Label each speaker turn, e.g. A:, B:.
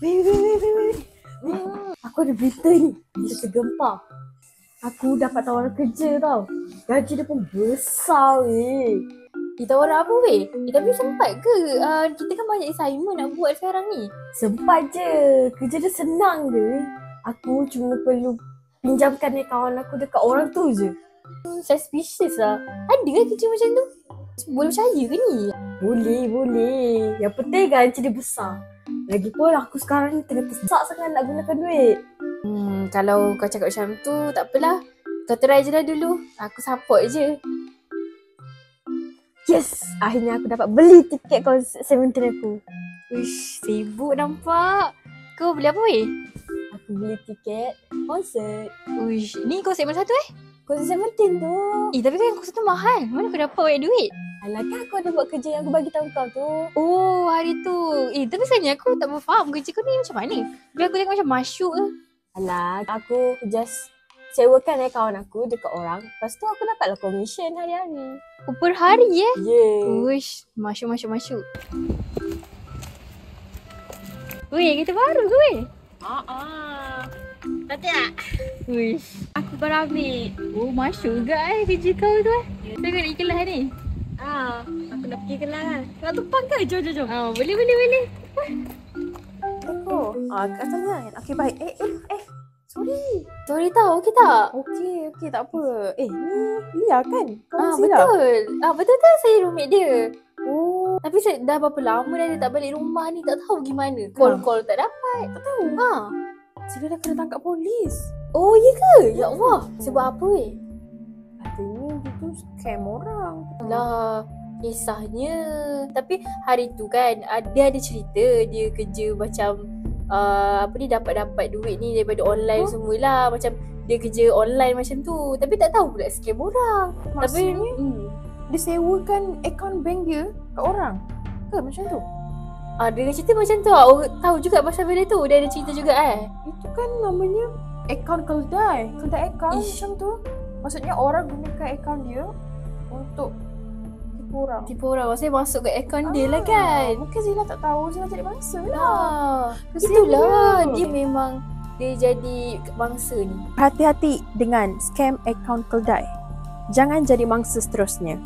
A: Weh. Aku ada berita ni. Berita tergempar. Aku dapat tawaran kerja tau. Gaji dia pun besar weh.
B: Tawaran apa weh? Tapi sempat ke? Kita kan banyak assignment nak buat sekarang ni.
A: Sempat je. Kerja dia senang je weh. Aku cuma perlu pinjamkan akaun aku dekat orang tu je.
B: Suspicious lah. Ada ke kerja macam tu? Boleh percaya ke ni?
A: Boleh. Yang penting gaji dia besar. Lagipun aku sekarang ni tengah tersesak sangat nak gunakan duit.
B: Kalau kau cakap macam tu, tak apalah. Kau try je lah dulu. Aku support je.
A: Yes! Akhirnya aku dapat beli tiket konsert Seventeen aku.
B: Uish, sibuk nampak. Kau beli apa weh?
A: Aku beli tiket konsert.
B: Uish, ni konsert mana satu
A: Konsert Seventeen tu.
B: Tapi kan konsert tu mahal. Mana kau dapat banyak duit?
A: Alah kan aku ada buat kerja yang aku bagi tahu kau tu.
B: Oh, hari tu. Tapi sebenarnya aku tak faham kerja kau ni macam mana. Biar aku tengok macam masyuk ke.
A: Alah, aku just sewakan akaun aku dekat orang. Lepas tu aku dapatlah komisen hari-hari.
B: Oh, per hari
A: Yeah.
B: Uish, masyuk. Weh, kereta baru ke weh?
A: Tak.
B: Uish.
A: Aku baru ambil.
B: Oh, masyuk juga kerja kau tu Tengok nak kelas ni.
A: Aku nak pergi kelas. Kau tumpang ke? Jom.
B: Boleh.
A: Aku. Kat sana. Okey, baik.
B: Sorry tau, okey tak?
A: Okey, tak apa. Ni Lia kan?
B: Betul. Betul tak saya roommate dia.
A: Oh,
B: Tapi saya dah berapa lama dah dia tak balik rumah ni, tak tahu gimana. Call tak dapat.
A: tak tahu. Sila dah kena tangkap polis.
B: Oh, ya ke? Ya Allah. Sebab apa weh?
A: Katanya dia tu scam orang.
B: Lah, kisahnya. Tapi hari tu kan, dia ada cerita dia kerja macam dapat duit ni daripada online semualah. Macam dia kerja online macam tu. Tapi tak tahu pula scam orang.
A: Maksudnya dia sewakan akaun bank dia kat orang ke macam tu?
B: Dia cerita macam tu. Tahu juga pasal benda tu. Dia ada cerita juga
A: Itu kan namanya akaun keldai akaun macam tu. Maksudnya orang gunakan akaun dia untuk tipu orang.
B: Maksudnya masuk ke akaun dia lah kan.
A: Mungkin Zila tak tahu. Zila jadi bangsa lah.
B: Itulah dia memang dia jadi bangsa ni.
A: Hati-hati dengan scam akaun keldai. Jangan jadi mangsa seterusnya.